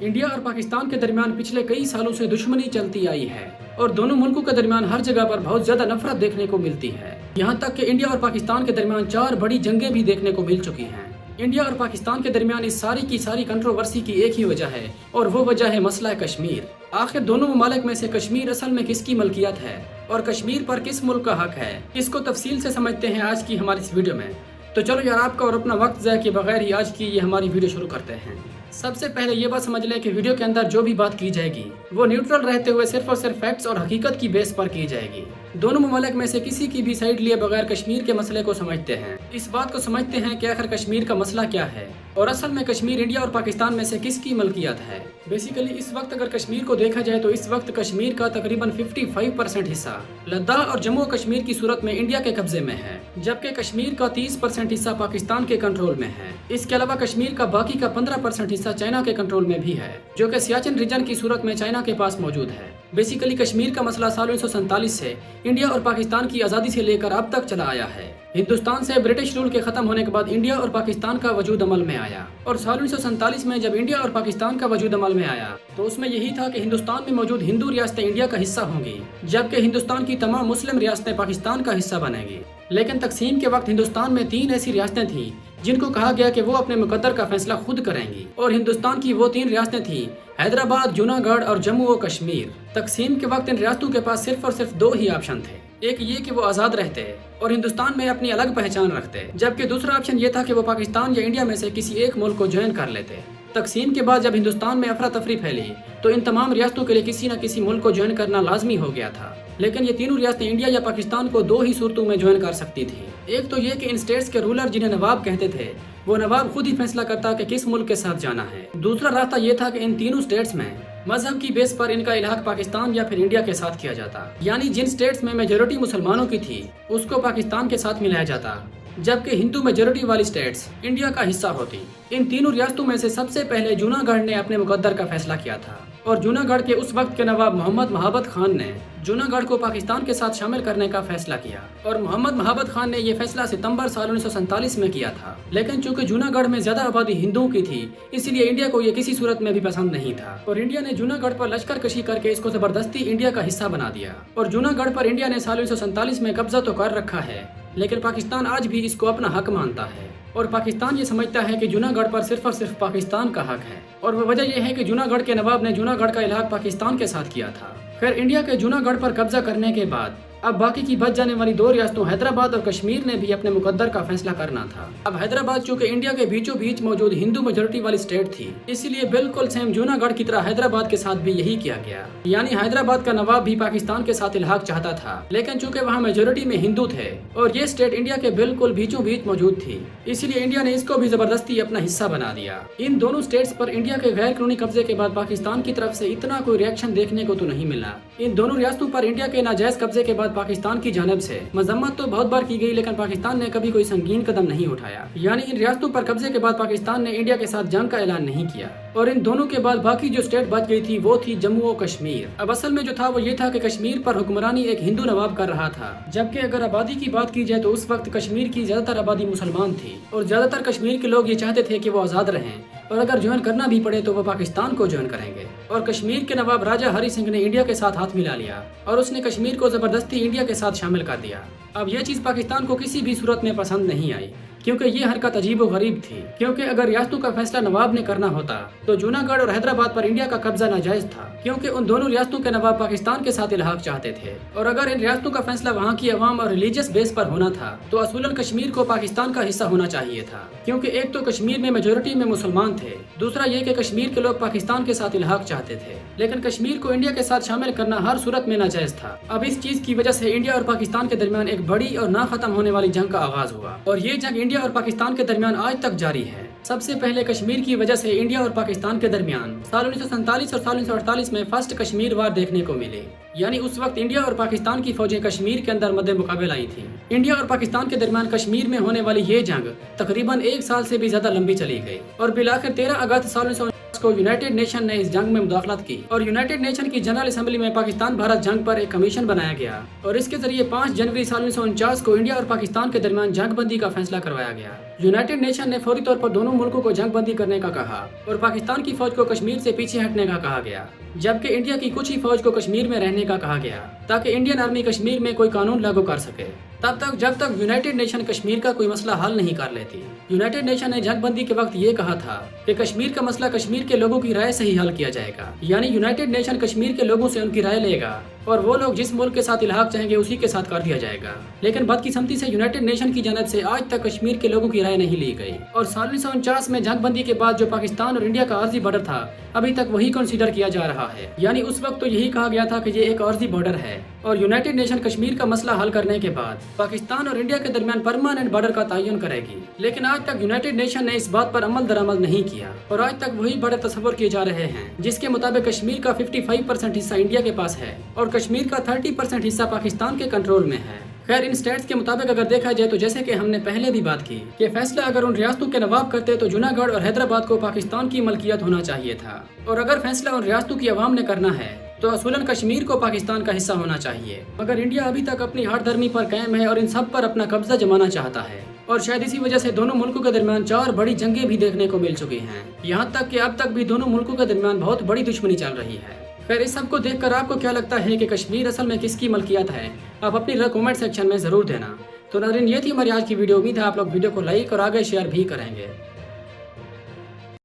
India और पाकिस्तान के दरमियान पिछले कई सालों से दुश्मनी चलती आई है और दोनों मुल्कों के दरमियान हर जगह पर बहुत ज्यादा नफरत देखने को मिलती है। यहाँ तक कि इंडिया और पाकिस्तान के दरमियान 4 बड़ी जंगें भी देखने को मिल चुकी हैं। इंडिया और पाकिस्तान के दरमियान इस सारी की सारी कंट्रोवर्सी की एक ही वजह है और वो वजह है मसला कश्मीर। आखिर दोनों ममालिक में से कश्मीर असल में किसकी मलकियत है और कश्मीर पर किस मुल्क का हक है, इसको तफसील से समझते हैं आज की हमारी इस वीडियो में। तो चलो यार, आपका और अपना वक्त ज़ाया किए बगैर ही आज की ये हमारी वीडियो शुरू करते हैं। सबसे पहले ये बात समझ लें कि वीडियो के अंदर जो भी बात की जाएगी वो न्यूट्रल रहते हुए सिर्फ और सिर्फ फैक्ट्स और हकीकत की बेस पर की जाएगी। दोनों ममालिक में से किसी की भी साइड लिए बगैर कश्मीर के मसले को समझते हैं, इस बात को समझते हैं कि आखिर कश्मीर का मसला क्या है और असल में कश्मीर इंडिया और पाकिस्तान में से किसकी मलकियत है। बेसिकली इस वक्त अगर कश्मीर को देखा जाए तो इस वक्त कश्मीर का तकरीबन 55% हिस्सा लद्दाख और जम्मू कश्मीर की सूरत में इंडिया के कब्जे में है, जबकि कश्मीर का 30% हिस्सा पाकिस्तान के कंट्रोल में है। इसके अलावा कश्मीर का बाकी का 15% हिस्सा चाइना के कंट्रोल में भी है, जो कि सियाचिन रीजन की सूरत में चाइना के पास मौजूद है। बेसिकली कश्मीर का मसला साल 1947 से इंडिया और पाकिस्तान की आज़ादी से लेकर अब तक चला आया है। हिंदुस्तान से ब्रिटिश रूल के खत्म होने के बाद इंडिया और पाकिस्तान का वजूद अमल में आया और साल 1947 में जब इंडिया और पाकिस्तान का वजूद अमल में आया तो उसमें यही था कि हिंदुस्तान में मौजूद हिंदू रियासतें इंडिया का हिस्सा होंगी, जबकि हिंदुस्तान की तमाम मुस्लिम रियासतें पाकिस्तान का हिस्सा बनेंगी। लेकिन तकसीम के वक्त हिंदुस्तान में 3 ऐसी रियासतें थीं जिनको कहा गया कि वो अपने मुकद्दर का फैसला खुद करेंगी और हिंदुस्तान की वो 3 रियासतें थीं हैदराबाद, जूनागढ़ और जम्मू व कश्मीर। तकसीम के वक्त इन रियासतों के पास सिर्फ और सिर्फ 2 ही ऑप्शन थे, एक ये कि वो आज़ाद रहते और हिंदुस्तान में अपनी अलग पहचान रखते, जबकि दूसरा ऑप्शन ये था कि वो पाकिस्तान या इंडिया में से किसी एक मुल्क को ज्वाइन कर लेते। तकसीम के बाद जब हिंदुस्तान में अफरा तफरी फैली तो इन तमाम रियासतों के लिए किसी न किसी मुल्क को ज्वाइन करना लाजमी हो गया था। लेकिन ये तीनों रियासतें इंडिया या पाकिस्तान को 2 ही सूरतों में ज्वाइन कर सकती थी। एक तो ये कि इन स्टेट्स के रूलर जिन्हें नवाब कहते थे वो नवाब खुद ही फैसला करता कि किस मुल्क के साथ जाना है। दूसरा रास्ता ये था कि इन तीनों स्टेट्स में मजहब की बेस पर इनका इलाक पाकिस्तान या फिर इंडिया के साथ किया जाता, यानी जिन स्टेट्स में मेजोरिटी मुसलमानों की थी उसको पाकिस्तान के साथ मिलाया जाता, जबकि हिंदू मेजोरिटी वाली स्टेट्स इंडिया का हिस्सा होती। इन तीनों रियासतों में से सबसे पहले जूनागढ़ ने अपने मुकद्दर का फैसला किया था और जूनागढ़ के उस वक्त के नवाब मोहम्मद महाबत खान ने जूनागढ़ को पाकिस्तान के साथ शामिल करने का फैसला किया और मोहम्मद महाबत खान ने यह फैसला सितंबर साल 1947 में किया था। लेकिन चूंकि जूनागढ़ में ज्यादा आबादी हिंदुओं की थी इसलिए इंडिया को यह किसी सूरत में भी पसंद नहीं था और इंडिया ने जूनागढ़ पर लश्कर कशी करके इसको जबरदस्ती इंडिया का हिस्सा बना दिया और जूनागढ़ पर इंडिया ने साल 1947 में कब्जा तो कर रखा है, लेकिन पाकिस्तान आज भी इसको अपना हक मानता है और पाकिस्तान ये समझता है कि जूनागढ़ पर सिर्फ और सिर्फ पाकिस्तान का हक है और वह वजह यह है कि जूनागढ़ के नवाब ने जूनागढ़ का इलाका पाकिस्तान के साथ किया था। खैर, इंडिया के जूनागढ़ पर कब्जा करने के बाद अब बाकी की बच जाने वाली 2 रियासतों हैदराबाद और कश्मीर ने भी अपने मुकद्दर का फैसला करना था। अब हैदराबाद चूंकि इंडिया के बीचों बीच मौजूद हिंदू मेजोरिटी वाली स्टेट थी इसलिए बिल्कुल सेम जूनागढ़ की तरह हैदराबाद के साथ भी यही किया गया, यानी हैदराबाद का नवाब भी पाकिस्तान के साथ इलाका चाहता था, लेकिन चूंकि वहाँ मेजोरिटी में हिंदू थे और ये स्टेट इंडिया के बिल्कुल बीचों बीच मौजूद थी इसलिए इंडिया ने इसको भी जबरदस्ती अपना हिस्सा बना दिया। इन दोनों स्टेट्स पर इंडिया के गैर कानूनी कब्जे के बाद पाकिस्तान की तरफ से इतना कोई रिएक्शन देखने को तो नहीं मिला। इन दोनों रियासतों पर इंडिया के नाजायज कब्जे के बाद पाकिस्तान की जानिब से मजम्मत तो बहुत बार की गई, लेकिन पाकिस्तान ने कभी कोई संगीन कदम नहीं उठाया, यानी इन रियासतों पर कब्जे के बाद पाकिस्तान ने इंडिया के साथ जंग का ऐलान नहीं किया और इन दोनों के बाद बाकी जो स्टेट बच गई थी वो थी जम्मू और कश्मीर। अब असल में जो था वो ये था कि कश्मीर पर हुक्मरानी एक हिंदू नवाब कर रहा था, जबकि अगर आबादी की बात की जाए तो उस वक्त कश्मीर की ज्यादातर आबादी मुसलमान थी और ज्यादातर कश्मीर के लोग ये चाहते थे कि वो आजाद रहें और अगर ज्वाइन करना भी पड़े तो वो पाकिस्तान को ज्वाइन करेंगे। और कश्मीर के नवाब राजा हरि सिंह ने इंडिया के साथ हाथ मिला लिया और उसने कश्मीर को जबरदस्ती इंडिया के साथ शामिल कर दिया। अब यह चीज पाकिस्तान को किसी भी सूरत में पसंद नहीं आई क्योंकि ये हरकत अजीब व गरीब थी, क्योंकि अगर रियासतों का फैसला नवाब ने करना होता तो जूनागढ़ और हैदराबाद पर इंडिया का कब्जा नाजायज था, क्योंकि उन दोनों रियासतों के नवाब पाकिस्तान के साथ इलाहाक चाहते थे और अगर इन रियासतों का फैसला वहाँ की अवाम और रिलीजियस बेस पर होना था तो असूलन कश्मीर को पाकिस्तान का हिस्सा होना चाहिए था, क्योंकि एक तो कश्मीर में मेजोरिटी में मुसलमान थे, दूसरा ये कि कश्मीर के लोग पाकिस्तान के साथ इलाहाक चाहते थे, लेकिन कश्मीर को इंडिया के साथ शामिल करना हर सूरत में नाजायज था। अब इस चीज की वजह से इंडिया और पाकिस्तान के दरमियान एक बड़ी और ना खत्म होने वाली जंग का आगाज हुआ और ये जंग इंडिया और पाकिस्तान के दरमियान आज तक जारी है। सबसे पहले कश्मीर की वजह से इंडिया और पाकिस्तान के दरमियान साल 1947 और साल 1948 में फर्स्ट कश्मीर वार देखने को मिले, यानी उस वक्त इंडिया और पाकिस्तान की फौजें कश्मीर के अंदर मद्दे मुकाबले आई थी। इंडिया और पाकिस्तान के दरमियान कश्मीर में होने वाली ये जंग तकरीबन 1 साल से भी ज्यादा लंबी चली गई और बिलाखिर 13 अगस्त साल 1949 को यूनाइटेड नेशन ने इस जंग में मुदाखलत की और यूनाइटेड नेशन की जनरल असेंबली में पाकिस्तान भारत जंग पर एक कमीशन बनाया गया और इसके जरिए 5 जनवरी साल 1949 को इंडिया और पाकिस्तान के दरमियान जंग बंदी का फैसला करवाया गया। यूनाइटेड नेशन ने फौरी तौर पर दोनों मुल्कों को जंग बंदी करने का कहा और पाकिस्तान की फौज को कश्मीर से पीछे हटने का कहा गया, जबकि इंडिया की कुछ ही फौज को कश्मीर में रहने का कहा गया ताकि इंडियन आर्मी कश्मीर में कोई कानून लागू कर सके तब तक जब तक यूनाइटेड नेशन कश्मीर का कोई मसला हल नहीं कर लेती। यूनाइटेड नेशन ने जंग बंदी के वक्त ये कहा था कि कश्मीर का मसला कश्मीर के लोगों की राय से ही हल किया जाएगा, यानी यूनाइटेड नेशन कश्मीर के लोगों से उनकी राय लेगा और वो लोग जिस मुल्क के साथ इल्हाक चाहेंगे उसी के साथ कर दिया जाएगा। लेकिन बदकिस्मती से यूनाइटेड नेशन की जानिब से आज तक कश्मीर के लोगों की राय नहीं ली गई और साल 1949 में जंग बंदी के बाद जो पाकिस्तान और इंडिया का आर्जी बॉर्डर था अभी तक वही कंसीडर किया जा रहा है, यानी उस वक्त तो यही कहा गया था कि ये एक आर्जी बॉर्डर है और यूनाइटेड नेशन कश्मीर का मसला हल करने के बाद पाकिस्तान और इंडिया के दरमियान परमानेंट बॉर्डर का तयन करेगी। लेकिन आज तक यूनाइटेड नेशन ने इस बात पर अमल दरामद नहीं किया और आज तक वही बॉर्डर तस्वर किए जा रहे हैं जिसके मुताबिक कश्मीर का 55% हिस्सा इंडिया के पास है और कश्मीर का 30% हिस्सा पाकिस्तान के कंट्रोल में है। खैर इन स्टेट्स के मुताबिक अगर देखा जाए तो जैसे कि हमने पहले भी बात की कि फैसला अगर उन रियासतों के नवाब करते तो जूनागढ़ और हैदराबाद को पाकिस्तान की मलकियत होना चाहिए था और अगर फैसला उन रियासतों की अवाम ने करना है तो असूलन कश्मीर को पाकिस्तान का हिस्सा होना चाहिए। मगर इंडिया अभी तक अपनी हर धर्मी पर कायम है और इन सब पर अपना कब्जा जमाना चाहता है और शायद इसी वजह से दोनों मुल्कों के दरमियान 4 बड़ी जंगें भी देखने को मिल चुकी हैं, यहाँ तक कि अब तक भी दोनों मुल्कों के दरमियान बहुत बड़ी दुश्मनी चल रही है। खैर इस सब को देखकर आपको क्या लगता है कि कश्मीर असल में किसकी मलकियत है? आप अपनी राय कमेंट सेक्शन में जरूर देना। तो नाज़रीन ये थी हमारी आज की वीडियो। उम्मीद है आप लोग वीडियो को लाइक और आगे शेयर भी करेंगे।